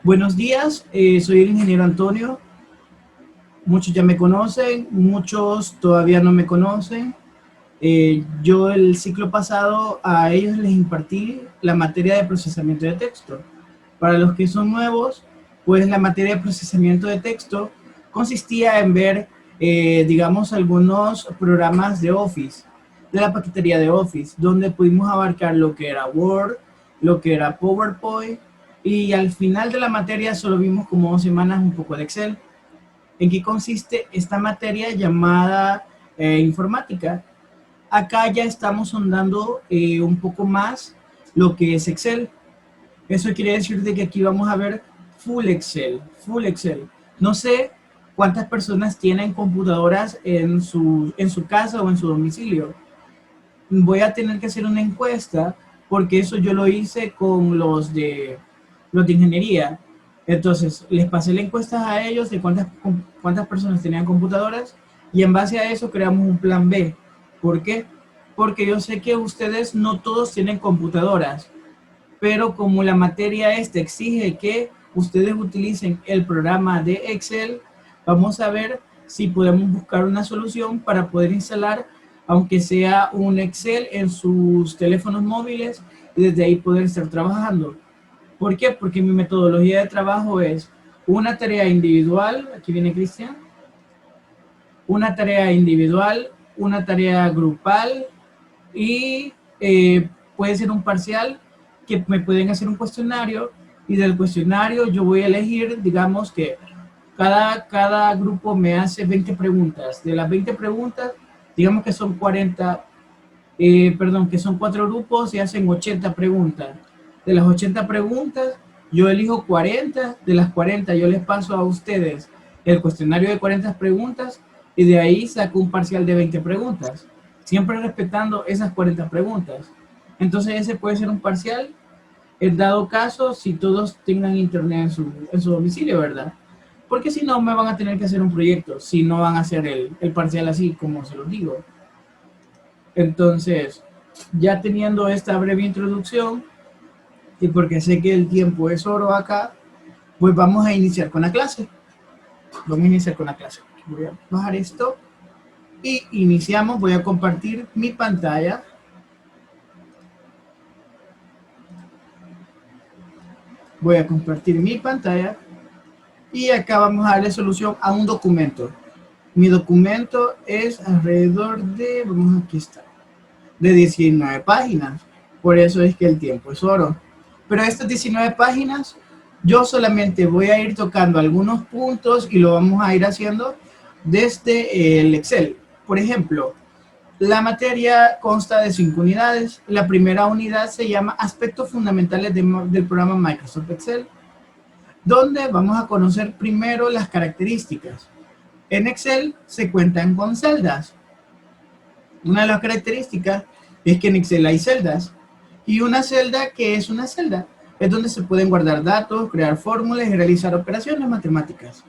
Buenos días, soy el ingeniero Antonio. Muchos ya me conocen, muchos todavía no me conocen. Yo el ciclo pasado a ellos les impartí la materia de procesamiento de texto. Para los que son nuevos, pues la materia de procesamiento de texto consistía en ver, digamos, algunos programas de Office, de la paquetería de Office, donde pudimos abarcar lo que era Word, lo que era PowerPoint, y al final de la materia solo vimos como 2 semanas un poco de Excel. ¿En qué consiste esta materia llamada informática? Acá ya estamos sondando un poco más lo que es Excel. Eso quiere decir de que aquí vamos a ver full Excel, full Excel. No sé cuántas personas tienen computadoras en su casa o en su domicilio. Voy a tener que hacer una encuesta porque eso yo lo hice con los de ingeniería. Entonces, les pasé la encuesta a ellos de cuántas personas tenían computadoras y en base a eso creamos un plan B. ¿Por qué? Porque yo sé que ustedes no todos tienen computadoras, pero como la materia esta exige que ustedes utilicen el programa de Excel, vamos a ver si podemos buscar una solución para poder instalar, aunque sea un Excel en sus teléfonos móviles y desde ahí poder estar trabajando. ¿Por qué? Porque mi metodología de trabajo es una tarea individual, aquí viene Cristian, una tarea individual, una tarea grupal y puede ser un parcial que me pueden hacer un cuestionario y del cuestionario yo voy a elegir, digamos que cada grupo me hace 20 preguntas. De las 20 preguntas, digamos que son 40, perdón, que son 4 grupos y hacen 80 preguntas. De las 80 preguntas, yo elijo 40, de las 40 yo les paso a ustedes el cuestionario de 40 preguntas y de ahí saco un parcial de 20 preguntas, siempre respetando esas 40 preguntas. Entonces ese puede ser un parcial, en dado caso, si todos tengan internet en su domicilio, ¿verdad? Porque si no, me van a tener que hacer un proyecto, si no van a hacer el parcial así como se los digo. Entonces, ya teniendo esta breve introducción, y porque sé que el tiempo es oro acá, pues vamos a iniciar con la clase. Vamos a iniciar con la clase. Voy a bajar esto y iniciamos. Voy a compartir mi pantalla. Voy a compartir mi pantalla y acá vamos a darle solución a un documento. Mi documento es alrededor de, aquí está, de 19 páginas. Por eso es que el tiempo es oro. Pero estas 19 páginas, yo solamente voy a ir tocando algunos puntos y lo vamos a ir haciendo desde el Excel. Por ejemplo, la materia consta de 5 unidades. La primera unidad se llama Aspectos Fundamentales del programa Microsoft Excel, donde vamos a conocer primero las características. En Excel se cuentan con celdas. Una de las características es que en Excel hay celdas. Y una celda, ¿qué es una celda? Es donde se pueden guardar datos, crear fórmulas y realizar operaciones matemáticas.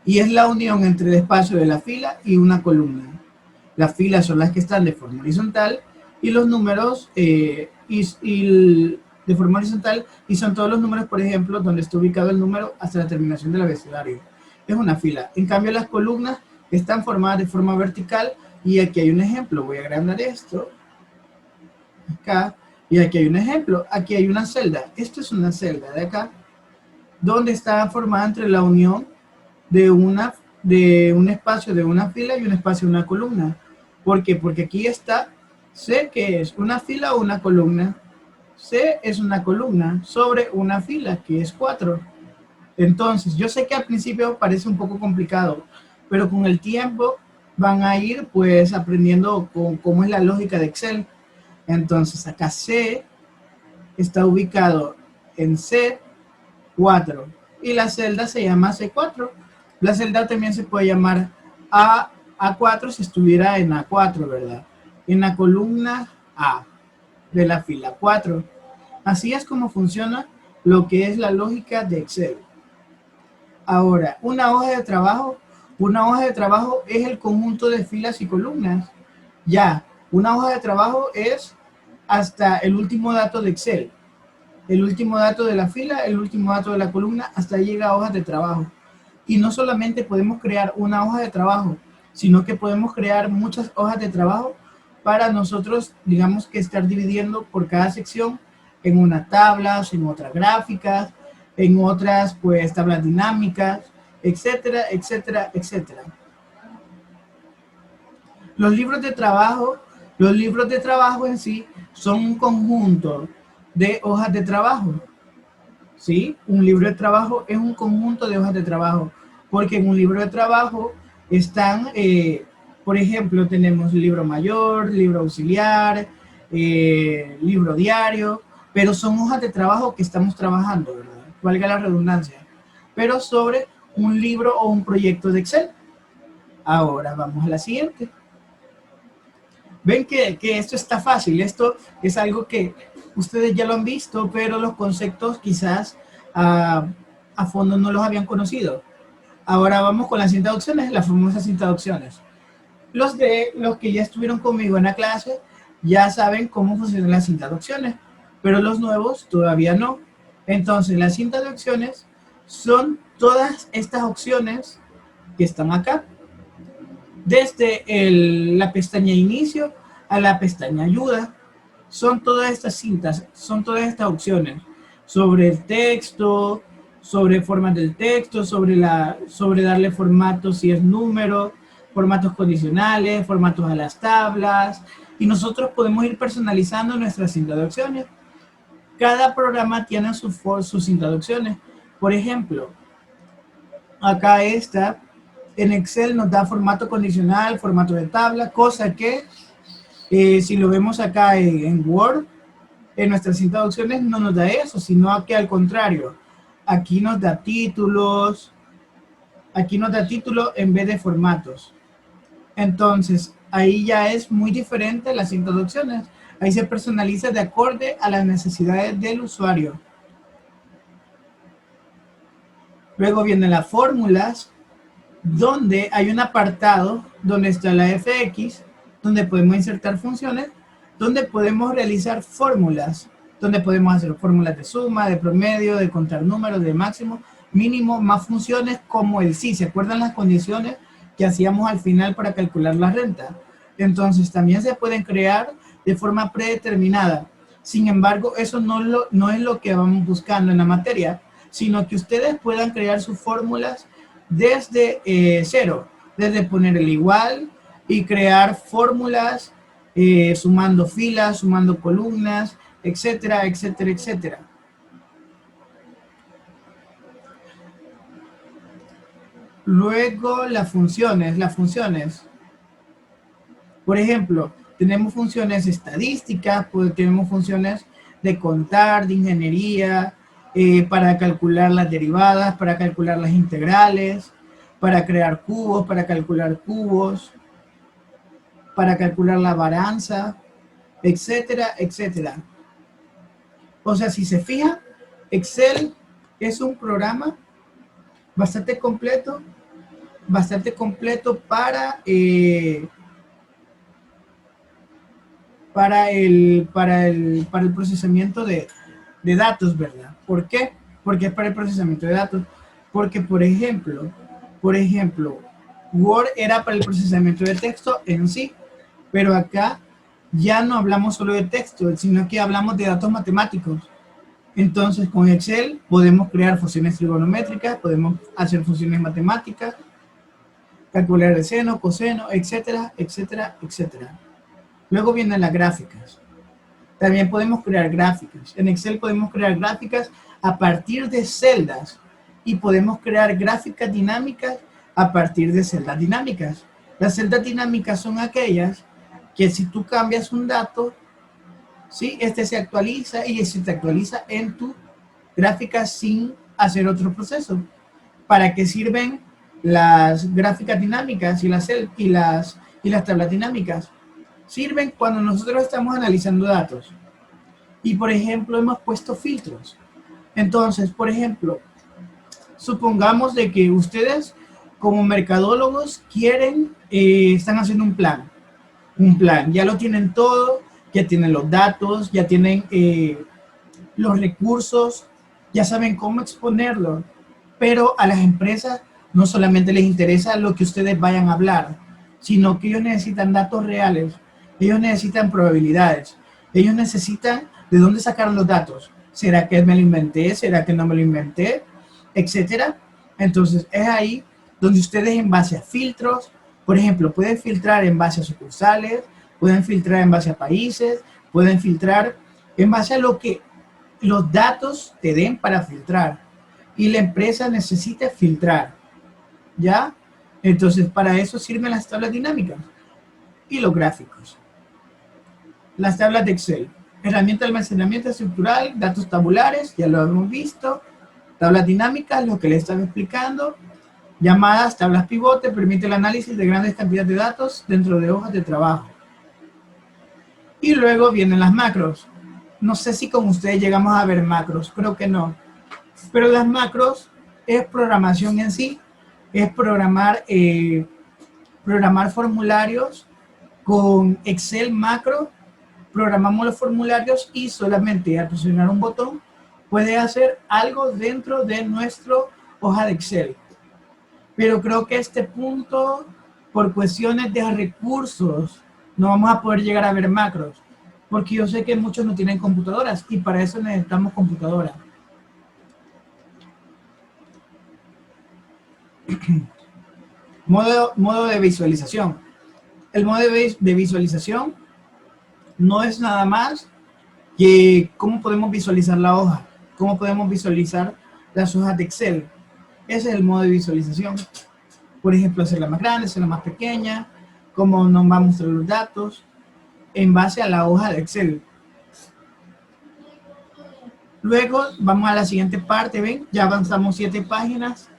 Y es la unión entre el espacio de la fila y una columna. Las filas son las que están de forma horizontal y los números de forma horizontal, y son todos los números, por ejemplo, donde está ubicado el número hasta la terminación del abecedario. Es una fila. En cambio, las columnas están formadas de forma vertical y aquí hay un ejemplo. Voy a agrandar esto. Acá. Y aquí hay un ejemplo. Aquí hay una celda. Esto es una celda de acá, donde está formada entre la unión de un espacio de una fila y un espacio de una columna. ¿Por qué? Porque aquí está C, que es una fila o una columna. C es una columna sobre una fila, que es 4. Entonces, yo sé que al principio parece un poco complicado, pero con el tiempo van a ir pues aprendiendo cómo es la lógica de Excel. Entonces, acá C está ubicado en C4 y la celda se llama C4. La celda también se puede llamar A4 si estuviera en A4, ¿verdad? En la columna A de la fila 4. Así es como funciona lo que es la lógica de Excel. Ahora, una hoja de trabajo. Una hoja de trabajo es el conjunto de filas y columnas. Ya, una hoja de trabajo es hasta el último dato de Excel. el último dato de la fila, el último dato de la columna, hasta ahí llega a hojas de trabajo. Y no solamente podemos crear una hoja de trabajo, sino que podemos crear muchas hojas de trabajo para nosotros, digamos que estar dividiendo por cada sección en unas tablas, en otras gráficas, en otras pues tablas dinámicas, etcétera, etcétera, etcétera. Los libros de trabajo en sí son un conjunto de hojas de trabajo. ¿Sí? Un libro de trabajo es un conjunto de hojas de trabajo, porque en un libro de trabajo están, por ejemplo, tenemos libro mayor, libro auxiliar, libro diario, pero son hojas de trabajo que estamos trabajando, ¿verdad? Valga la redundancia, pero sobre un libro o un proyecto de Excel. Ahora vamos a la siguiente. Ven que esto está fácil, esto es algo que ustedes ya lo han visto, pero los conceptos quizás a fondo no los habían conocido. Ahora vamos con las introducciones, las famosas introducciones. Los que ya estuvieron conmigo en la clase ya saben cómo funcionan las introducciones, pero los nuevos todavía no. Entonces las introducciones son todas estas opciones que están acá, desde la pestaña inicio a la pestaña ayuda. Son todas estas cintas, son todas estas opciones sobre el texto, sobre formas del texto, sobre darle formatos si es número, formatos condicionales, formatos a las tablas, y nosotros podemos ir personalizando nuestras introducciones. Cada programa tiene sus introducciones. Por ejemplo, acá está, en Excel nos da formato condicional, formato de tabla, cosa que si lo vemos acá en Word, en nuestras introducciones no nos da eso, sino que al contrario, aquí nos da títulos en vez de formatos. Entonces, ahí ya es muy diferente las introducciones. Ahí se personaliza de acuerdo a las necesidades del usuario. Luego vienen las fórmulas, donde hay un apartado donde está la fx, donde podemos insertar funciones, donde podemos realizar fórmulas, donde podemos hacer fórmulas de suma, de promedio, de contar números, de máximo, mínimo, más funciones como el sí. ¿Se acuerdan las condiciones que hacíamos al final para calcular la renta? Entonces también se pueden crear de forma predeterminada. Sin embargo, eso no es lo que vamos buscando en la materia, sino que ustedes puedan crear sus fórmulas desde cero, desde poner el igual y crear fórmulas sumando filas, sumando columnas, etcétera, etcétera, etcétera. Luego las funciones. Por ejemplo, tenemos funciones estadísticas, pues tenemos funciones de contar, de ingeniería, para calcular las derivadas, para calcular las integrales, para crear cubos, para calcular cubos, para calcular la balanza, etcétera, etcétera. O sea, si se fija, Excel es un programa bastante completo para el procesamiento de datos, ¿verdad? ¿Por qué? Porque es para el procesamiento de datos. Porque, por ejemplo, Word era para el procesamiento de texto en sí, pero acá ya no hablamos solo de texto, sino que hablamos de datos matemáticos. Entonces, con Excel podemos crear funciones trigonométricas, podemos hacer funciones matemáticas, calcular el seno, coseno, etcétera, etcétera, etcétera. Luego vienen las gráficas. También podemos crear gráficas. En Excel podemos crear gráficas a partir de celdas y podemos crear gráficas dinámicas a partir de celdas dinámicas. Las celdas dinámicas son aquellas que si tú cambias un dato, ¿sí? Este se actualiza y se te actualiza en tu gráfica sin hacer otro proceso. ¿Para qué sirven las gráficas dinámicas y las tablas dinámicas? Sirven cuando nosotros estamos analizando datos y, por ejemplo, hemos puesto filtros. Entonces, por ejemplo, supongamos de que ustedes como mercadólogos están haciendo un plan, ya lo tienen todo, ya tienen los datos, ya tienen los recursos, ya saben cómo exponerlo, pero a las empresas no solamente les interesa lo que ustedes vayan a hablar, sino que ellos necesitan datos reales, ellos necesitan probabilidades, ellos necesitan de dónde sacaron los datos. ¿Será que me lo inventé? ¿Será que no me lo inventé? Etcétera. Entonces es ahí donde ustedes en base a filtros, por ejemplo, pueden filtrar en base a sucursales, pueden filtrar en base a países, pueden filtrar en base a lo que los datos te den para filtrar. Y la empresa necesita filtrar, ¿ya? Entonces para eso sirven las tablas dinámicas y los gráficos. Las tablas de Excel, herramienta de almacenamiento estructural, datos tabulares, ya lo hemos visto. Tablas dinámicas, lo que les estaba explicando. Llamadas, tablas pivote, permite el análisis de grandes cantidades de datos dentro de hojas de trabajo. Y luego vienen las macros. No sé si con ustedes llegamos a ver macros, creo que no. Pero las macros es programación en sí, es programar formularios con Excel macro. Programamos los formularios y solamente al presionar un botón puede hacer algo dentro de nuestra hoja de Excel. Pero creo que a este punto, por cuestiones de recursos, no vamos a poder llegar a ver macros, porque yo sé que muchos no tienen computadoras y para eso necesitamos computadora. Modo de visualización. El modo de visualización no es nada más que cómo podemos visualizar la hoja, cómo podemos visualizar las hojas de Excel. Ese es el modo de visualización. Por ejemplo, hacerla más grande, hacerla más pequeña, cómo nos va a mostrar los datos en base a la hoja de Excel. Luego vamos a la siguiente parte, ¿ven? Ya avanzamos 7 páginas.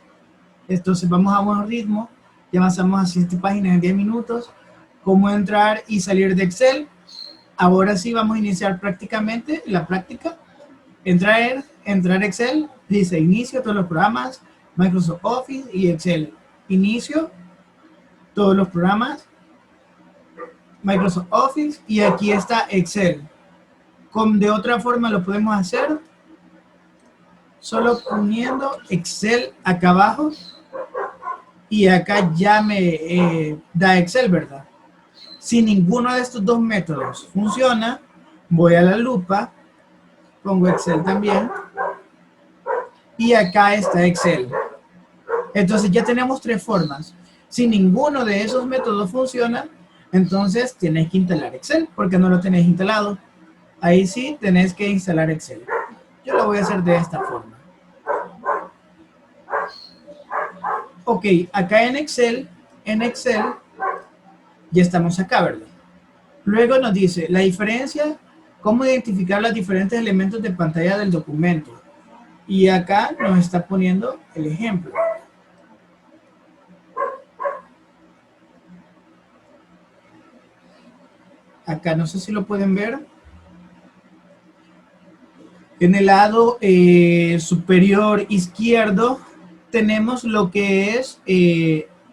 Entonces vamos a buen ritmo. Ya avanzamos a 7 páginas en 10 minutos. Cómo entrar y salir de Excel. Ahora sí vamos a iniciar prácticamente la práctica. Entrar Excel, dice inicio, todos los programas, Microsoft Office y Excel. Inicio, todos los programas, Microsoft Office y aquí está Excel. De otra forma lo podemos hacer solo poniendo Excel acá abajo y acá ya me da Excel, ¿verdad? Si ninguno de estos dos métodos funciona, voy a la lupa, pongo Excel también y acá está Excel. Entonces ya tenemos 3 formas. Si ninguno de esos métodos funciona, entonces tienes que instalar Excel porque no lo tenés instalado. Ahí sí tenés que instalar Excel. Yo lo voy a hacer de esta forma. Ok, acá en Excel ya estamos acá, ¿verdad? Luego nos dice la diferencia, cómo identificar los diferentes elementos de pantalla del documento. Y acá nos está poniendo el ejemplo. Acá no sé si lo pueden ver. En el lado superior izquierdo tenemos lo que es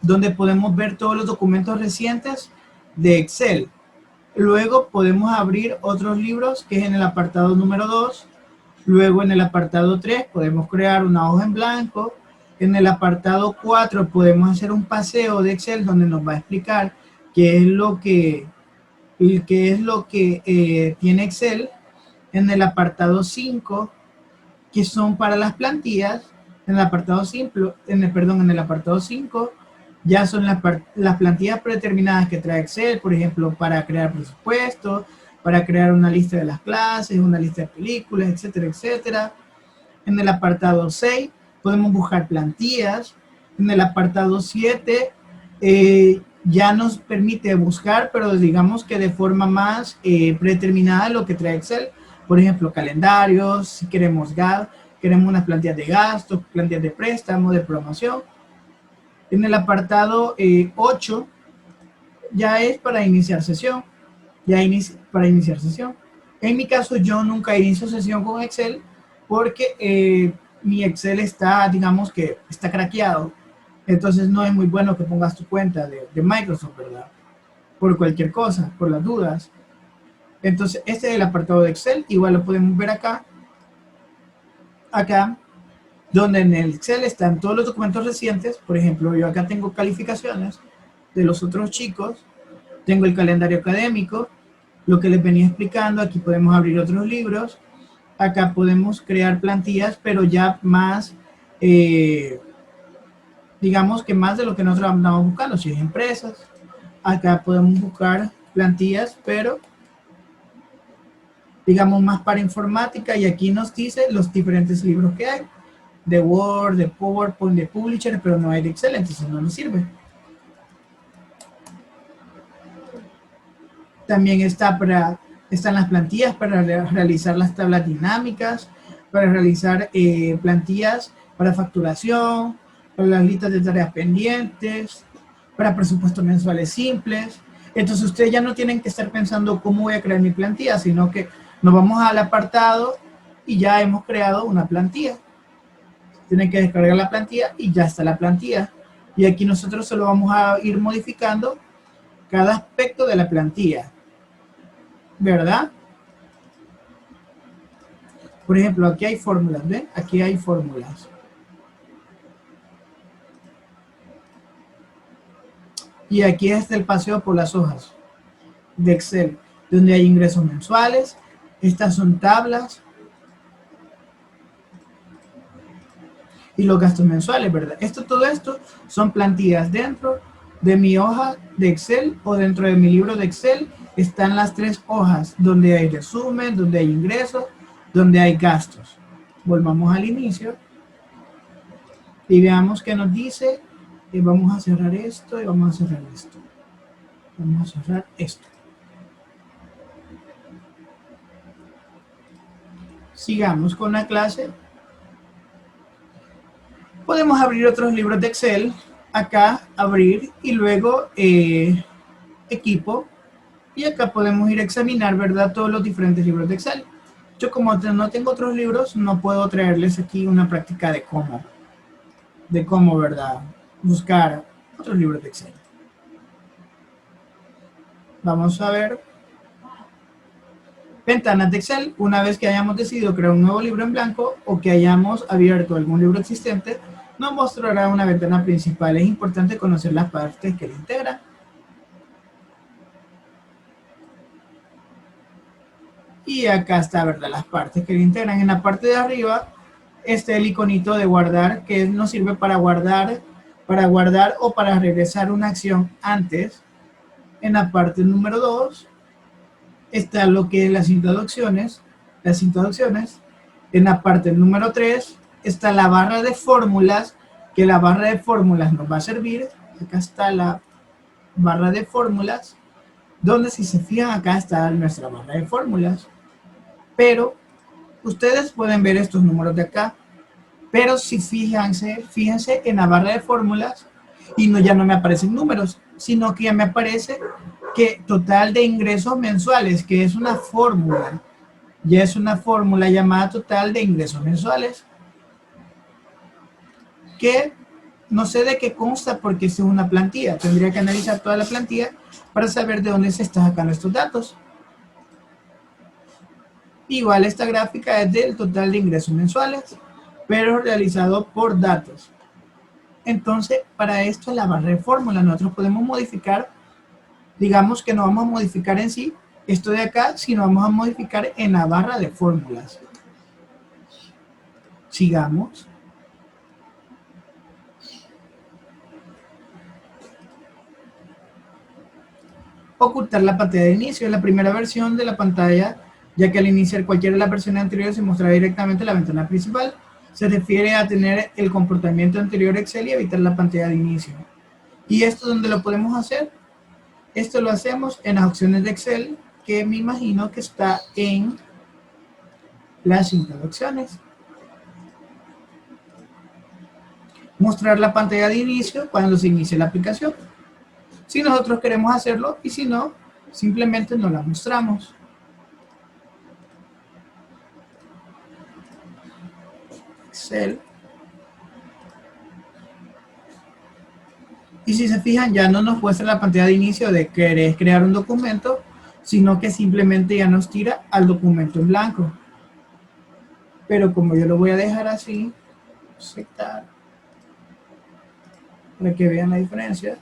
donde podemos ver todos los documentos recientes de Excel. Luego podemos abrir otros libros que es en el apartado número 2. Luego en el apartado 3 podemos crear una hoja en blanco. En el apartado 4 podemos hacer un paseo de Excel donde nos va a explicar qué es lo que tiene Excel. En el apartado 5, que son para las plantillas, en el apartado 5, ya son las plantillas predeterminadas que trae Excel, por ejemplo, para crear presupuestos, para crear una lista de las clases, una lista de películas, etcétera, etcétera. En el apartado 6 podemos buscar plantillas. En el apartado 7 ya nos permite buscar, pero digamos que de forma más predeterminada lo que trae Excel. Por ejemplo, calendarios, si queremos queremos unas plantillas de gasto, plantillas de préstamo, de promoción. En el apartado 8 ya es para iniciar sesión. Para iniciar sesión. En mi caso, yo nunca inicio sesión con Excel porque mi Excel está, digamos que está craqueado. Entonces no es muy bueno que pongas tu cuenta de Microsoft, ¿verdad? Por cualquier cosa, por las dudas. Entonces, este es el apartado de Excel, igual lo podemos ver acá. acá, donde en el Excel están todos los documentos recientes. Por ejemplo, yo acá tengo calificaciones de los otros chicos, tengo el calendario académico, lo que les venía explicando. Aquí podemos abrir otros libros, acá podemos crear plantillas, pero ya más, digamos que más de lo que nosotros andamos buscando. Si es empresas, acá podemos buscar plantillas, pero digamos más para informática, y aquí nos dice los diferentes libros que hay, de Word, de PowerPoint, de Publisher, pero no hay de Excel, entonces no nos sirve. También están las plantillas para realizar las tablas dinámicas, para realizar plantillas para facturación, para las listas de tareas pendientes, para presupuestos mensuales simples. Entonces ustedes ya no tienen que estar pensando cómo voy a crear mi plantilla, sino que nos vamos al apartado y ya hemos creado una plantilla. Tienen que descargar la plantilla y ya está la plantilla. Y aquí nosotros solo vamos a ir modificando cada aspecto de la plantilla, ¿verdad? Por ejemplo, aquí hay fórmulas, ¿ven? Aquí hay fórmulas. Y aquí está el paseo por las hojas de Excel, donde hay ingresos mensuales. Estas son tablas. Y los gastos mensuales, ¿verdad? Todo esto son plantillas. Dentro de mi hoja de Excel o dentro de mi libro de Excel están las 3 hojas, donde hay resumen, donde hay ingresos, donde hay gastos. Volvamos al inicio y veamos qué nos dice. Y vamos a cerrar esto y vamos a cerrar esto. Vamos a cerrar esto. Sigamos con la clase. Podemos abrir otros libros de Excel. Acá, abrir y luego equipo. Y acá podemos ir a examinar, ¿verdad? Todos los diferentes libros de Excel. Yo como no tengo otros libros, no puedo traerles aquí una práctica de cómo, ¿verdad? Buscar otros libros de Excel. Vamos a ver. Ventanas de Excel. Una vez que hayamos decidido crear un nuevo libro en blanco o que hayamos abierto algún libro existente, nos mostrará una ventana principal. Es importante conocer las partes que le integran. Y acá está, ¿verdad? Las partes que le integran. En la parte de arriba está el iconito de guardar, que nos sirve para guardar o para regresar una acción antes. En la parte número 2 está lo que es las introducciones. En la parte número 3 está la barra de fórmulas, que la barra de fórmulas nos va a servir. Acá está la barra de fórmulas, donde si se fijan acá está nuestra barra de fórmulas. Pero ustedes pueden ver estos números de acá, pero si fíjense en la barra de fórmulas y ya no me aparecen números, sino que ya me aparece que total de ingresos mensuales, que es una fórmula. Ya es una fórmula llamada total de ingresos mensuales, que no sé de qué consta porque es una plantilla. Tendría que analizar toda la plantilla para saber de dónde se están sacando estos datos. Igual esta gráfica es del total de ingresos mensuales, pero realizado por datos. Entonces, para esto la barra de fórmula, nosotros podemos modificar, digamos que no vamos a modificar en sí esto de acá, sino vamos a modificar en la barra de fórmulas. Sigamos. Ocultar la pantalla de inicio es la primera versión de la pantalla, ya que al iniciar cualquiera de las versiones anteriores se mostrará directamente la ventana principal. Se refiere a tener el comportamiento anterior Excel y evitar la pantalla de inicio. ¿Y esto dónde lo podemos hacer? Esto lo hacemos en las opciones de Excel, que me imagino que está en las introducciones. Mostrar la pantalla de inicio cuando se inicie la aplicación. Si nosotros queremos hacerlo, y si no, simplemente no la mostramos. Excel. Y si se fijan, ya no nos muestra la pantalla de inicio de querer crear un documento, sino que simplemente ya nos tira al documento en blanco. pero como yo lo voy a dejar así, aceptar, para que vean la diferencia.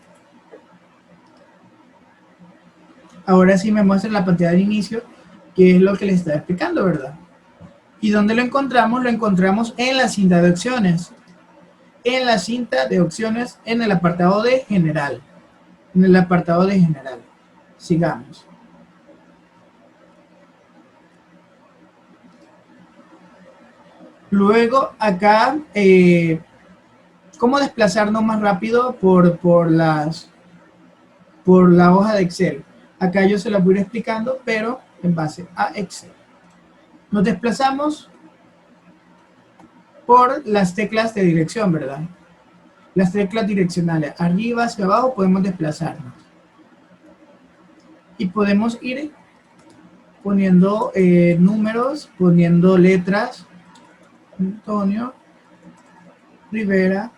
Ahora sí me muestra la pantalla de inicio, que es lo que les estaba explicando, ¿verdad? ¿Y dónde lo encontramos? Lo encontramos en la cinta de opciones. En la cinta de opciones, en el apartado de general. En el apartado de general. Sigamos. Luego, acá, ¿cómo desplazarnos más rápido por la hoja de Excel? Acá yo se las voy a ir explicando, pero en base a Excel. Nos desplazamos por las teclas de dirección, ¿verdad? Las teclas direccionales. Arriba hacia abajo podemos desplazarnos. Y podemos ir poniendo números, poniendo letras. Antonio Rivera,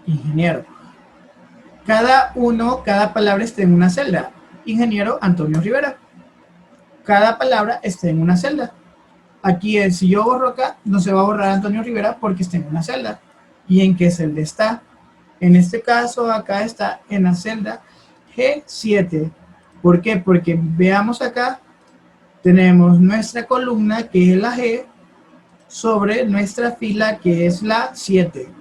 ingeniero. Cada palabra está en una celda. Ingeniero Antonio Rivera. Cada palabra está en una celda. Aquí si yo borro acá, no se va a borrar Antonio Rivera porque está en una celda. ¿Y en qué celda está? En este caso, acá está en la celda G7. ¿Por qué? Porque veamos acá, tenemos nuestra columna, que es la G, sobre nuestra fila, que es la 7.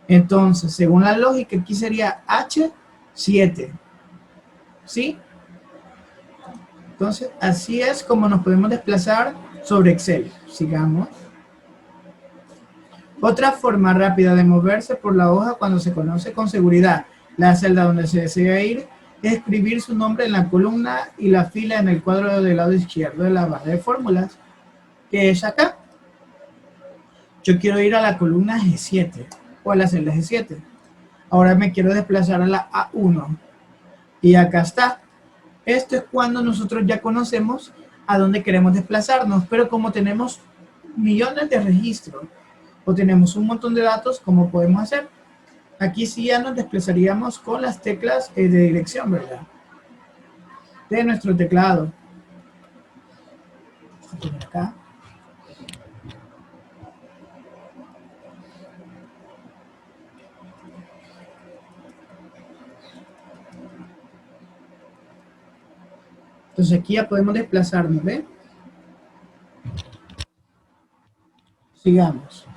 Entonces, según la lógica, aquí sería H7. ¿Sí? Entonces, así es como nos podemos desplazar sobre Excel. Sigamos. Otra forma rápida de moverse por la hoja cuando se conoce con seguridad la celda donde se desea ir es escribir su nombre en la columna y la fila en el cuadro del lado izquierdo de la barra de fórmulas, que es acá. Yo quiero ir a la columna G7 o a la celda G7. Ahora me quiero desplazar a la A1. Y acá está. Esto es cuando nosotros ya conocemos a dónde queremos desplazarnos, pero como tenemos millones de registros o tenemos un montón de datos, ¿cómo podemos hacer? Aquí sí ya nos desplazaríamos con las teclas de dirección, ¿verdad? De nuestro teclado. Acá. Entonces aquí ya podemos desplazarnos, ¿ven? Sigamos.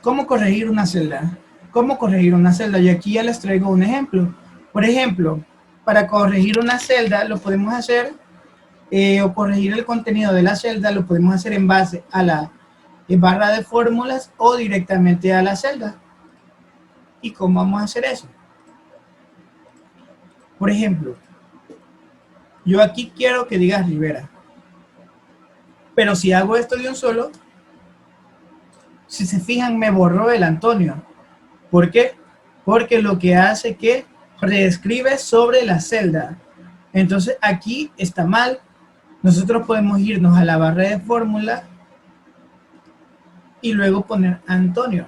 ¿Cómo corregir una celda? ¿Cómo corregir una celda? Y aquí ya les traigo un ejemplo. Por ejemplo, para corregir una celda lo podemos hacer, o corregir el contenido de la celda lo podemos hacer en base a la barra de fórmulas o directamente a la celda. ¿Y cómo vamos a hacer eso? Por ejemplo, yo aquí quiero que diga Rivera. Pero si hago esto de un solo, si se fijan, me borró el Antonio. ¿Por qué? Porque lo que hace es que reescribe sobre la celda. Entonces aquí está mal. Nosotros podemos irnos a la barra de fórmula y luego poner Antonio.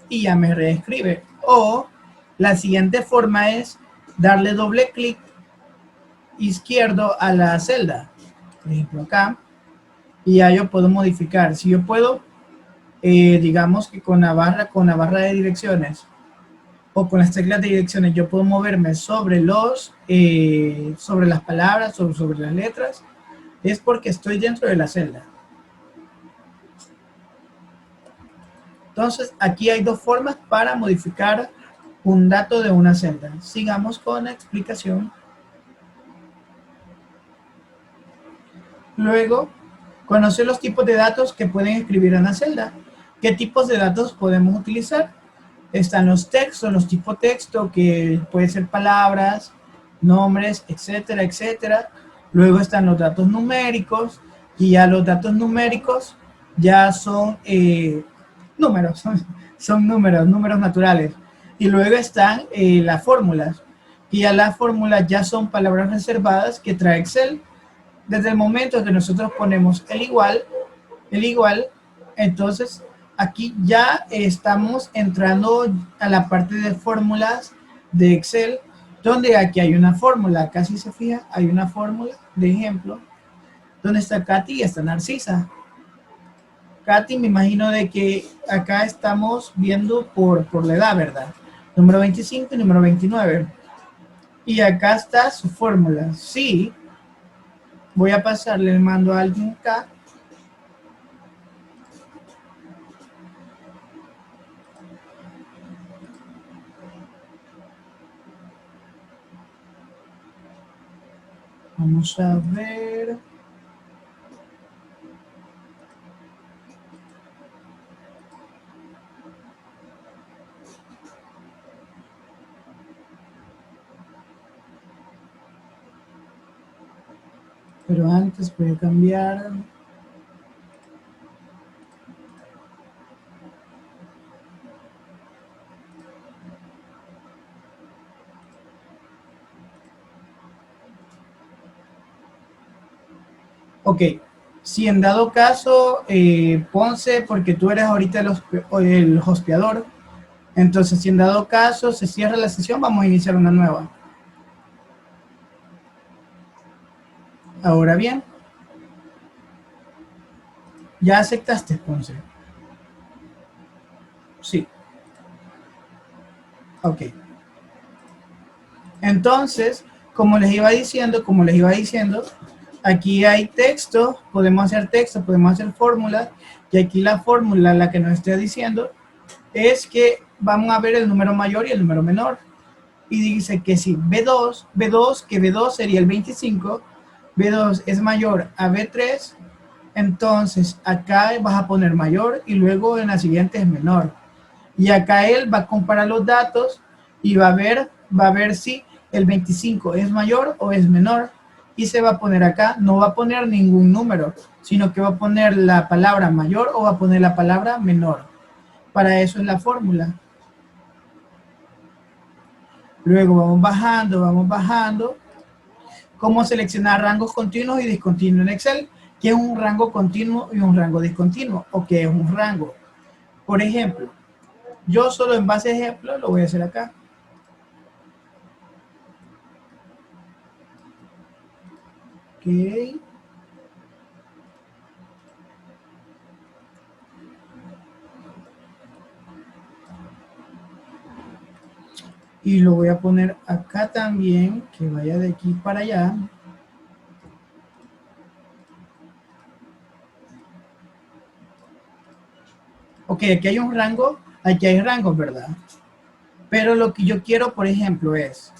Y ya me reescribe. O la siguiente forma es darle doble clic izquierdo a la celda. Por ejemplo acá. Y ya yo puedo modificar. Si yo puedo, digamos que con la barra de direcciones o con las teclas de direcciones yo puedo moverme sobre sobre las palabras, sobre las letras, es porque estoy dentro de la celda. Entonces aquí hay dos formas para modificar un dato de una celda. Sigamos con la explicación. Luego, conocer los tipos de datos que pueden escribir en la celda. ¿Qué tipos de datos podemos utilizar? Están los textos, los tipos texto, que pueden ser palabras, nombres, etcétera, etcétera. Luego están los datos numéricos, y ya los datos numéricos ya son números, son números naturales. Y luego están las fórmulas, y ya las fórmulas ya son palabras reservadas que trae Excel. Desde el momento que nosotros ponemos el igual, entonces aquí ya estamos entrando a la parte de fórmulas de Excel, donde aquí hay una fórmula. Acá si se fija, hay una fórmula de ejemplo, donde está Katy y está Narcisa. Katy, me imagino de que acá estamos viendo por la edad, ¿verdad? Número 25 y número 29. Y acá está su fórmula. Sí, voy a pasarle el mando a alguien acá. Vamos a ver. Pero antes voy a cambiar. Ok, si en dado caso, Ponce, porque tú eres ahorita el hosteador, entonces si en dado caso se cierra la sesión, vamos a iniciar una nueva. Ahora bien, ¿ya aceptaste, Ponce? Sí. Ok. Entonces, como les iba diciendo, aquí hay texto, podemos hacer fórmulas, y aquí la fórmula, la que nos está diciendo, es que vamos a ver el número mayor y el número menor. Y dice que si que B2 sería el 25, B2 es mayor a B3, entonces acá vas a poner mayor y luego en la siguiente es menor. Y acá él va a comparar los datos y va a ver si el 25 es mayor o es menor. Y se va a poner acá, no va a poner ningún número, sino que va a poner la palabra mayor o va a poner la palabra menor. Para eso es la fórmula. Luego vamos bajando, vamos bajando. ¿Cómo seleccionar rangos continuos y discontinuos en Excel? ¿Qué es un rango continuo y un rango discontinuo? ¿O qué es un rango? Por ejemplo, yo solo en base a ejemplo lo voy a hacer acá. Ok. Y lo voy a poner acá también, que vaya de aquí para allá. Ok, aquí hay un rango, aquí hay rangos, ¿verdad? Pero lo que yo quiero, por ejemplo, es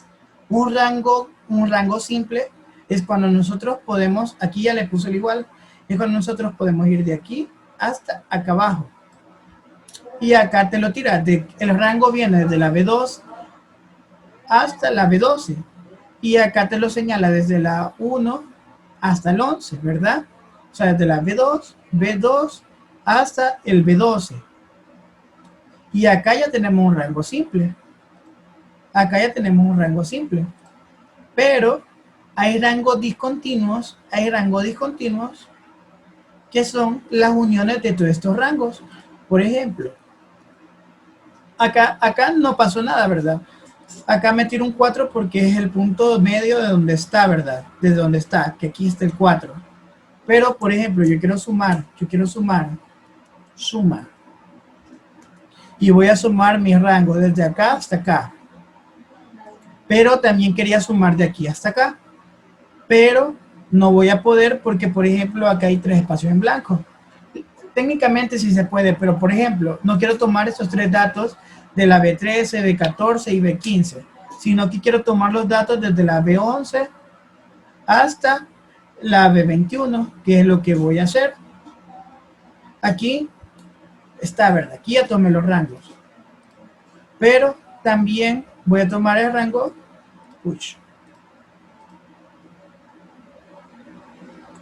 un rango simple, es cuando nosotros podemos, aquí ya le puse el igual, es cuando nosotros podemos ir de aquí hasta acá abajo. Y acá te lo tira, el rango viene desde la B2 hasta la B12. Y acá te lo señala desde la 1 hasta el 11, ¿verdad? O sea, desde la B2 hasta el B12. Y acá ya tenemos un rango simple. Acá ya tenemos un rango simple. Pero hay rangos discontinuos, que son las uniones de todos estos rangos. Por ejemplo, acá no pasó nada, ¿verdad? Acá me tiro un 4 porque es el punto medio de donde está, ¿verdad? De donde está, que aquí está el 4. Pero, por ejemplo, yo quiero sumar, suma. Y voy a sumar mi rango desde acá hasta acá. Pero también quería sumar de aquí hasta acá. Pero no voy a poder porque, por ejemplo, acá hay 3 espacios en blanco. Técnicamente sí se puede, pero, por ejemplo, no quiero tomar estos 3 datos de la B13, B14 y B15, sino que quiero tomar los datos desde la B11 hasta la B21, que es lo que voy a hacer. Aquí está, ¿verdad? Aquí ya tomé los rangos. Pero también voy a tomar el rango push,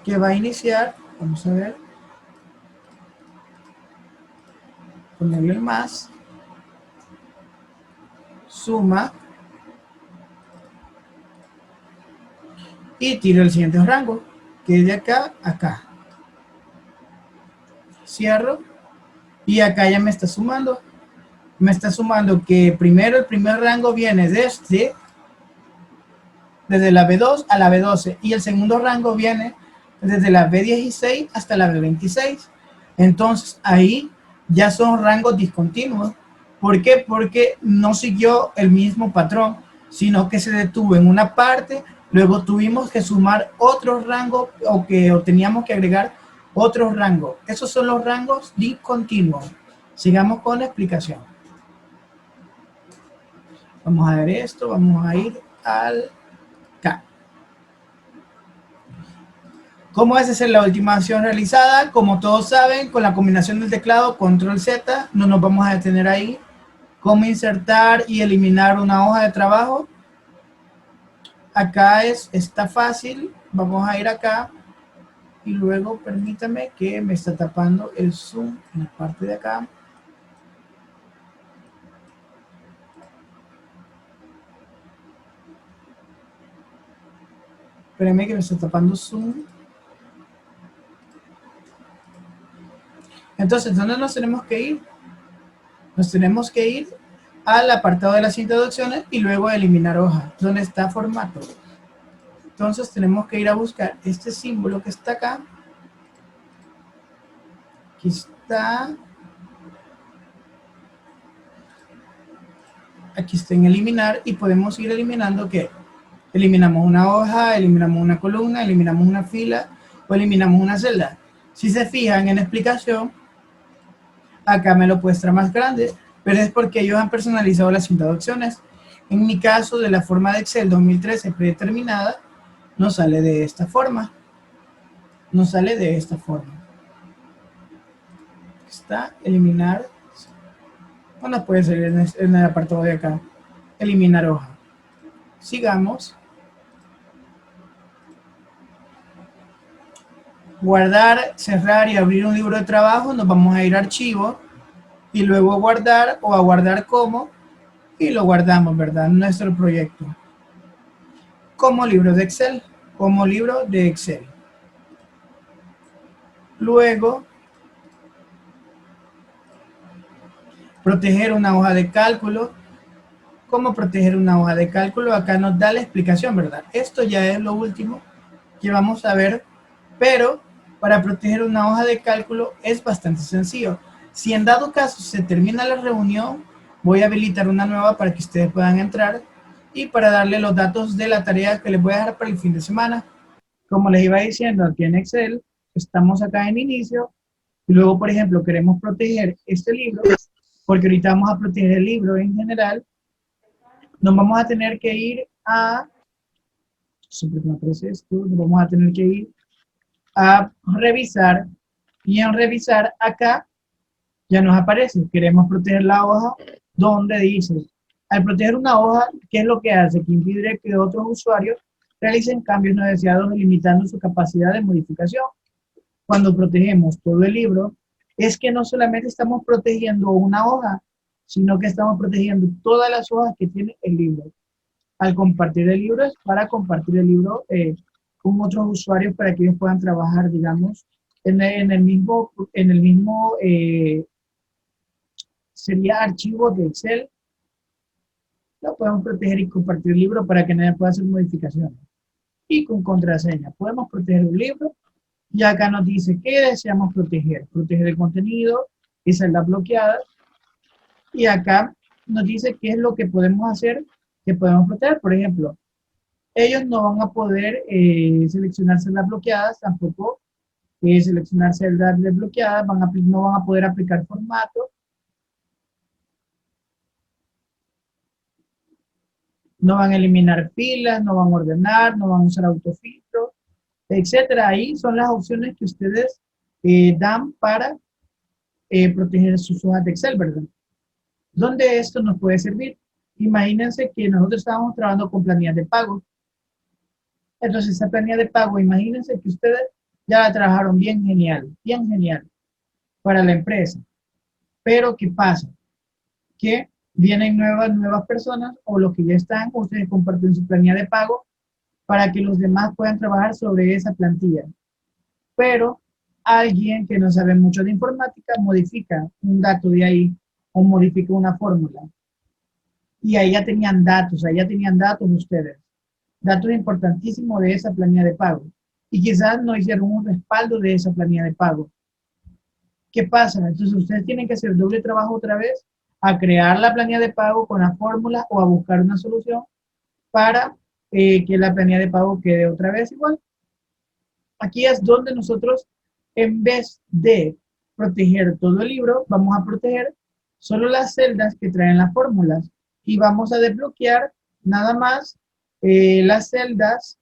que va a iniciar, vamos a ver, ponerle el más, suma, y tiro el siguiente rango, que es de acá a acá. Cierro, y acá ya me está sumando. me está sumando que primero el primer rango viene desde la B2 a la B12 y el segundo rango viene desde la B16 hasta la B26. Entonces ahí ya son rangos discontinuos. ¿Por qué? Porque no siguió el mismo patrón, sino que se detuvo en una parte, luego tuvimos que sumar otro rango o teníamos que agregar otro rango. Esos son los rangos discontinuos. Sigamos con la explicación. Vamos a ver esto, vamos a ir al K. ¿Cómo es hacer la última acción realizada? Como todos saben, con la combinación del teclado Control Z, no nos vamos a detener ahí. ¿Cómo insertar y eliminar una hoja de trabajo? Acá está fácil. Vamos a ir acá y luego permítame que me está tapando el zoom en la parte de acá. Espérenme que me está tapando zoom. Entonces, ¿dónde nos tenemos que ir? Nos tenemos que ir al apartado de las introducciones y luego eliminar hoja, donde está formato. Entonces tenemos que ir a buscar este símbolo que está acá. Aquí está. Aquí está en eliminar y podemos ir eliminando que eliminamos una hoja, eliminamos una columna, eliminamos una fila o eliminamos una celda. Si se fijan en la explicación, acá me lo muestra más grande, pero es porque ellos han personalizado las introducciones. En mi caso, de la forma de Excel 2013 predeterminada, nos sale de esta forma. Nos sale de esta forma. Está eliminar. Bueno, puede salir en el apartado de acá. Eliminar hoja. Sigamos. Guardar, cerrar y abrir un libro de trabajo. Nos vamos a ir a archivo y luego a guardar o a guardar como y lo guardamos, ¿verdad? Nuestro proyecto. Como libro de Excel. Como libro de Excel. Luego, proteger una hoja de cálculo. ¿Cómo proteger una hoja de cálculo? Acá nos da la explicación, ¿verdad? Esto ya es lo último que vamos a ver, pero para proteger una hoja de cálculo es bastante sencillo. Si en dado caso se termina la reunión, voy a habilitar una nueva para que ustedes puedan entrar y para darle los datos de la tarea que les voy a dejar para el fin de semana. Como les iba diciendo, aquí en Excel, estamos acá en inicio y luego, por ejemplo, queremos proteger este libro, porque ahorita vamos a proteger el libro en general. Nos vamos a tener que ir a, siempre me aparece esto, nos vamos a tener que ir a revisar y en revisar acá ya nos aparece, queremos proteger la hoja donde dice, al proteger una hoja, ¿qué es lo que hace? Que impide que otros usuarios realicen cambios no deseados limitando su capacidad de modificación. Cuando protegemos todo el libro, es que no solamente estamos protegiendo una hoja, sino que estamos protegiendo todas las hojas que tiene el libro. Al compartir el libro es para compartir el libro con otros usuarios para que ellos puedan trabajar, digamos, en el mismo sería archivo de Excel. Lo podemos proteger y compartir el libro para que nadie pueda hacer modificaciones. Y con contraseña podemos proteger un libro y acá nos dice qué deseamos proteger. Proteger el contenido y celdas bloqueadas. Y acá nos dice qué es lo que podemos hacer, que podemos proteger. Por ejemplo, ellos no van a poder seleccionar celdas bloqueadas, tampoco seleccionar celdas desbloqueadas, no van a poder aplicar formato, no van a eliminar filas, no van a ordenar, no van a usar autofiltro, etcétera. Ahí son las opciones que ustedes dan para proteger sus hojas de Excel, ¿verdad? ¿Dónde esto nos puede servir? Imagínense que nosotros estábamos trabajando con planillas de pago. Entonces, esa planilla de pago, imagínense que ustedes ya la trabajaron bien genial para la empresa. Pero, ¿qué pasa? Que vienen nuevas personas o los que ya están, ustedes comparten su planilla de pago para que los demás puedan trabajar sobre esa plantilla. Pero alguien que no sabe mucho de informática modifica un dato de ahí o modifiqué una fórmula. Y ahí ya tenían datos ustedes. Datos importantísimos de esa planilla de pago. Y quizás no hicieron un respaldo de esa planilla de pago. ¿Qué pasa? Entonces ustedes tienen que hacer doble trabajo otra vez a crear la planilla de pago con la fórmula o a buscar una solución para que la planilla de pago quede otra vez igual. Aquí es donde nosotros, en vez de proteger todo el libro, vamos a proteger solo las celdas que traen las fórmulas y vamos a desbloquear nada más las celdas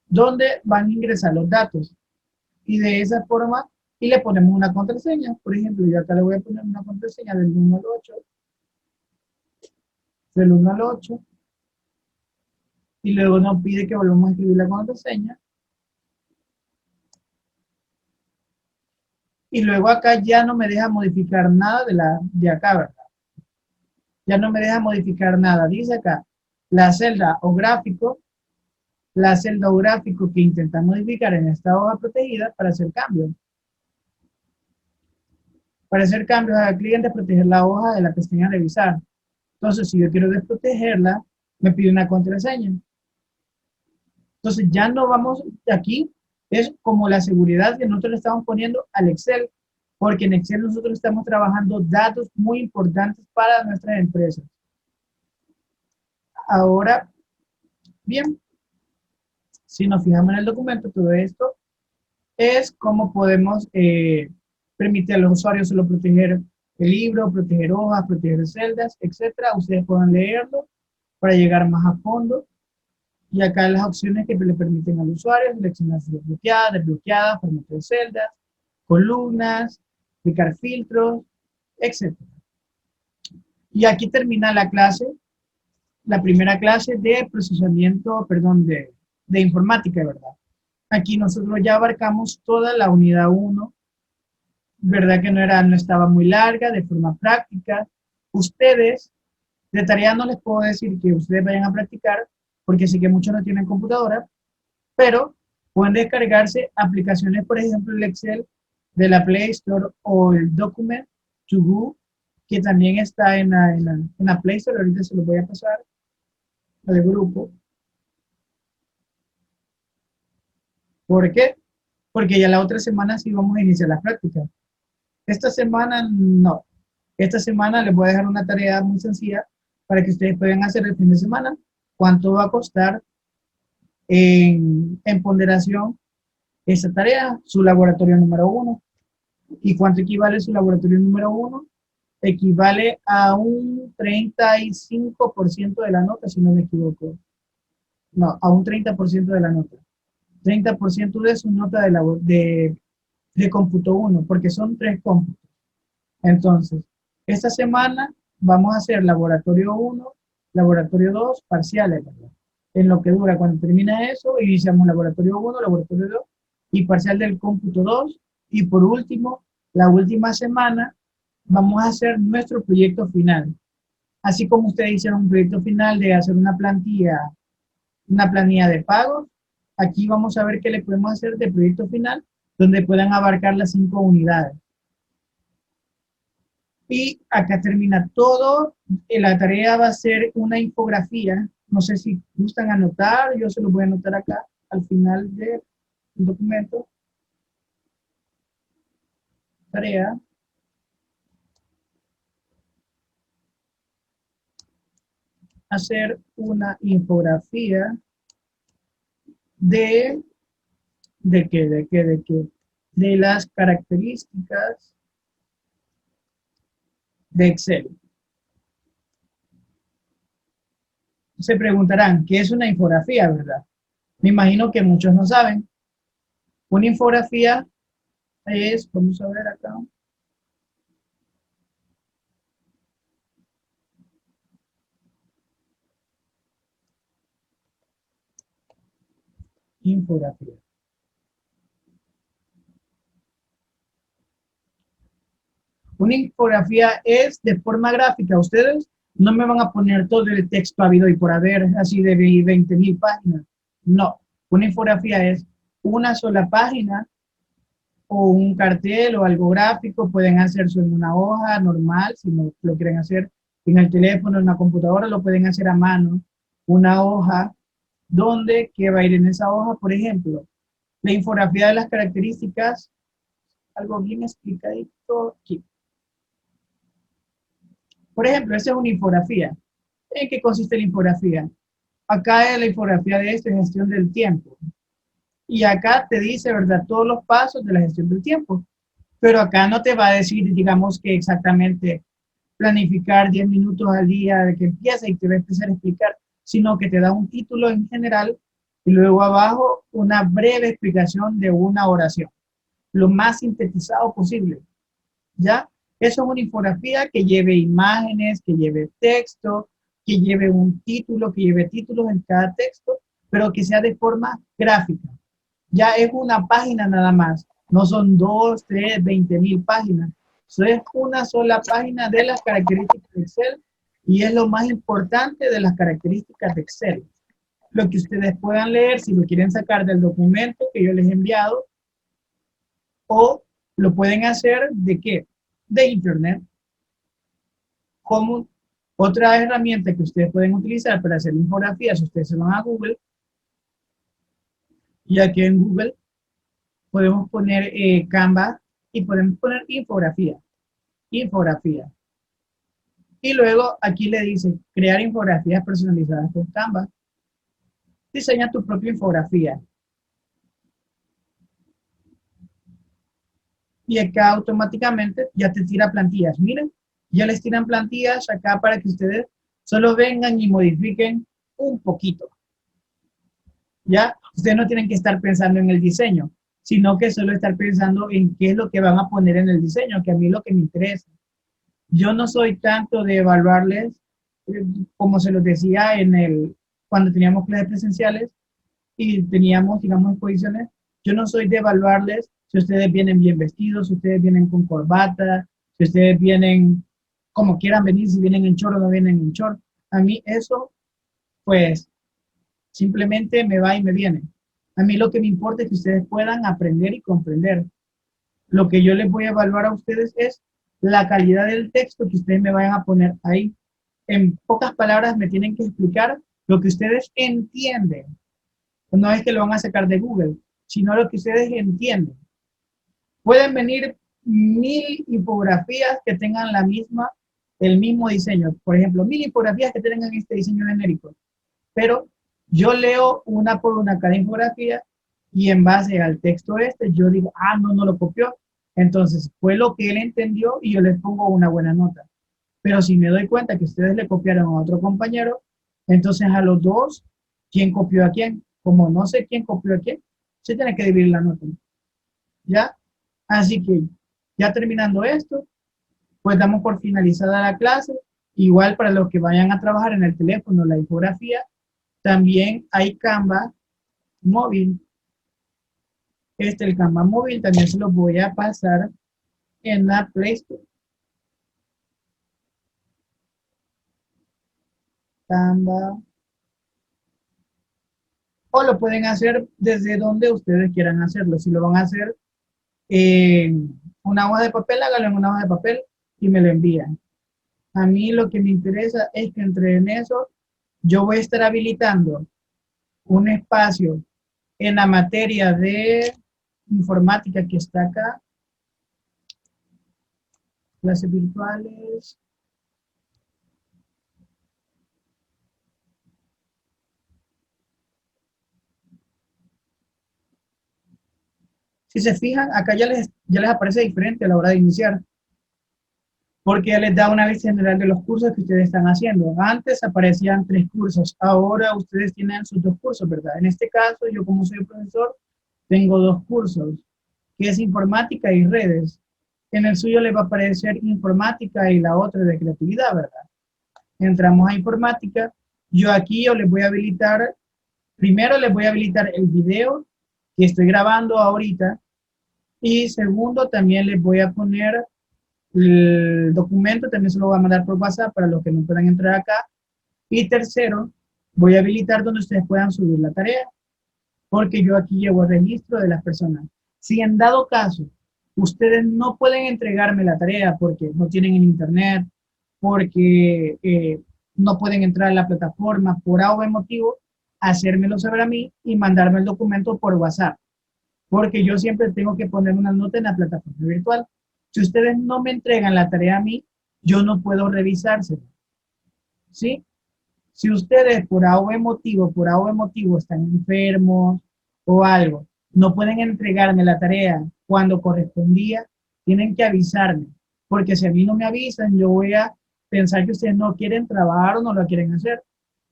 donde van a ingresar los datos. Y de esa forma, y le ponemos una contraseña. Por ejemplo, yo acá le voy a poner una contraseña del 1 al 8. Del 1 al 8. Y luego nos pide que volvamos a escribir la contraseña. Y luego acá ya no me deja modificar nada de acá, ¿verdad? Ya no me deja modificar nada. Dice acá, la celda o gráfico que intenta modificar en esta hoja protegida para hacer cambios. Para hacer cambios, haga clic en desproteger la hoja de la pestaña revisar. Entonces, si yo quiero desprotegerla, me pide una contraseña. Entonces, ya no vamos aquí, es como la seguridad que nosotros le estamos poniendo al Excel, porque en Excel nosotros estamos trabajando datos muy importantes para nuestras empresas. Ahora, bien, si nos fijamos en el documento, todo esto es cómo podemos permitir a los usuarios solo proteger el libro, proteger hojas, proteger celdas, etcétera. Ustedes pueden leerlo para llegar más a fondo. Y acá las opciones que le permiten al usuario seleccionar si desbloqueada, desbloqueada, formato de celdas, columnas, aplicar filtros, etcétera. Y aquí termina la clase, la primera clase de procesamiento, perdón, de informática, ¿verdad? Aquí nosotros ya abarcamos toda la unidad 1, ¿verdad? Que no estaba muy larga, de forma práctica. Ustedes, de tarea no les puedo decir que ustedes vayan a practicar, porque sí que muchos no tienen computadora, pero pueden descargarse aplicaciones, por ejemplo, el Excel de la Play Store o el Document to Go, que también está en la Play Store. Ahorita se los voy a pasar al grupo. ¿Por qué? Porque ya la otra semana sí vamos a iniciar las prácticas. Esta semana no. Esta semana les voy a dejar una tarea muy sencilla para que ustedes puedan hacer el fin de semana. ¿Cuánto va a costar en ponderación esa tarea? Su laboratorio número 1. ¿Y cuánto equivale su laboratorio número 1? Equivale a un 35% de la nota, si no me equivoco. No, a un 30% de la nota. 30% de su nota de cómputo 1, porque son 3 cómputos. Entonces, esta semana vamos a hacer laboratorio 1, laboratorio 2, parciales, ¿verdad? En lo que dura, cuando termina eso, iniciamos laboratorio 1, laboratorio 2 y parcial del cómputo 2. Y por último, la última semana, vamos a hacer nuestro proyecto final. Así como ustedes hicieron un proyecto final de hacer una planilla de pagos, aquí vamos a ver qué le podemos hacer de proyecto final, donde puedan abarcar las 5 unidades. Y acá termina todo. La tarea va a ser una infografía. No sé si gustan anotar, yo se lo voy a anotar acá al final del documento. Tarea. Hacer una infografía de las características de Excel. Se preguntarán, ¿qué es una infografía, verdad? Me imagino que muchos no saben. Una infografía es, vamos a ver acá. Infografía. Una infografía es de forma gráfica. Ustedes no me van a poner todo el texto habido y por haber, así de 20,000 páginas. No. Una infografía es una sola página o un cartel o algo gráfico, pueden hacerlo en una hoja normal, si no lo quieren hacer en el teléfono, en la computadora, lo pueden hacer a mano, una hoja, donde, ¿qué va a ir en esa hoja? Por ejemplo, la infografía de las características, algo bien explicadito aquí. Por ejemplo, esta es una infografía. ¿En qué consiste la infografía? Acá es la infografía de esto, gestión del tiempo. Y acá te dice, ¿verdad?, todos los pasos de la gestión del tiempo. Pero acá no te va a decir, digamos, que exactamente planificar 10 minutos al día de que empieza y te va a empezar a explicar, sino que te da un título en general y luego abajo una breve explicación de una oración, lo más sintetizado posible. ¿Ya? Eso es una infografía que lleve imágenes, que lleve texto, que lleve un título, que lleve títulos en cada texto, pero que sea de forma gráfica. Ya es una página nada más, no son 2, 3, 20.000 páginas. Eso es una sola página de las características de Excel y es lo más importante de las características de Excel. Lo que ustedes puedan leer, si lo quieren sacar del documento que yo les he enviado, o lo pueden hacer de qué? De internet. Como otra herramienta que ustedes pueden utilizar para hacer infografías, ustedes se van a Google, y aquí en Google podemos poner Canva y podemos poner infografía, infografía. Y luego aquí le dice crear infografías personalizadas con Canva. Diseña tu propia infografía. Y acá automáticamente ya te tira plantillas. Miren, ya les tiran plantillas acá para que ustedes solo vengan y modifiquen un poquito. ¿Ya? Ustedes no tienen que estar pensando en el diseño, sino que solo estar pensando en qué es lo que van a poner en el diseño, que a mí es lo que me interesa. Yo no soy tanto de evaluarles, como se los decía cuando teníamos clases presenciales y teníamos, digamos, exposiciones, yo no soy de evaluarles si ustedes vienen bien vestidos, si ustedes vienen con corbata, si ustedes vienen como quieran venir, si vienen en short o no vienen en short. A mí eso, pues, simplemente me va y me viene. A mí lo que me importa es que ustedes puedan aprender y comprender. Lo que yo les voy a evaluar a ustedes es la calidad del texto que ustedes me vayan a poner ahí. En pocas palabras me tienen que explicar lo que ustedes entienden. No es que lo van a sacar de Google, sino lo que ustedes entienden. Pueden venir 1000 infografías que tengan el mismo diseño. Por ejemplo, 1000 infografías que tengan este diseño genérico. Pero yo leo una por una cada infografía y en base al texto yo digo, no lo copió. Entonces fue lo que él entendió y yo les pongo una buena nota. Pero si me doy cuenta que ustedes le copiaron a otro compañero, entonces a los dos, ¿quién copió a quién? Como no sé quién copió a quién, se tiene que dividir la nota. ¿Ya? Así que ya terminando esto, pues damos por finalizada la clase. Igual para los que vayan a trabajar en el teléfono, la infografía, también hay Canva móvil. El Canva móvil también se lo voy a pasar en la Play Store. Canva. O lo pueden hacer desde donde ustedes quieran hacerlo. Si lo van a hacer en una hoja de papel, hágalo en una hoja de papel y me lo envían. A mí lo que me interesa es que entre en eso, yo voy a estar habilitando un espacio en la materia de informática que está acá. Clases virtuales. Si se fijan, acá ya les aparece diferente a la hora de iniciar, porque ya les da una vista general de los cursos que ustedes están haciendo. Antes aparecían 3 cursos, ahora ustedes tienen sus 2 cursos, ¿verdad? En este caso, yo como soy profesor, tengo 2 cursos, que es informática y redes. En el suyo les va a aparecer informática y la otra de creatividad, ¿verdad? Entramos a informática. Yo les voy a habilitar, primero les voy a habilitar el video que estoy grabando ahorita, y segundo también les voy a poner el documento, también se lo voy a mandar por WhatsApp para los que no puedan entrar acá, y tercero voy a habilitar donde ustedes puedan subir la tarea, porque yo aquí llevo el registro de las personas. Si en dado caso Ustedes no pueden entregarme la tarea porque no tienen el internet, porque no pueden entrar a la plataforma por A o B motivo, hacérmelo saber a mí y mandarme el documento por WhatsApp, porque yo siempre tengo que poner una nota en la plataforma virtual. Si ustedes no me entregan la tarea a mí, yo no puedo revisársela, ¿sí? Si ustedes por A o B motivo están enfermos o algo, no pueden entregarme la tarea cuando correspondía, tienen que avisarme, porque si a mí no me avisan, yo voy a pensar que ustedes no quieren trabajar o no lo quieren hacer.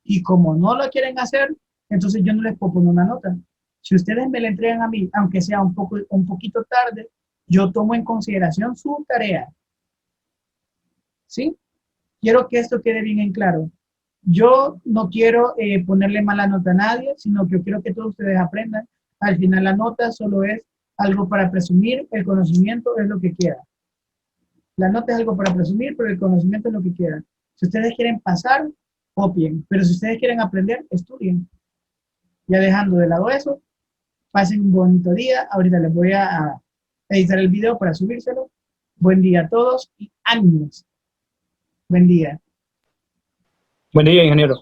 Y como no lo quieren hacer, entonces yo no les puedo poner una nota. Si ustedes me la entregan a mí, aunque sea un poquito tarde, yo tomo en consideración su tarea, ¿sí? Quiero que esto quede bien en claro. Yo no quiero ponerle mala nota a nadie, sino que yo quiero que todos ustedes aprendan. Al final la nota solo es algo para presumir, el conocimiento es lo que queda. La nota es algo para presumir, pero el conocimiento es lo que queda. Si ustedes quieren pasar, copien, pero si ustedes quieren aprender, estudien. Ya dejando de lado eso, pasen un bonito día. Ahorita les voy a editar el video para subírselo. Buen día a todos y ánimos. Buen día. Buen día, ingeniero.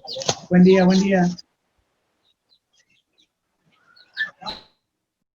Buen día, buen día.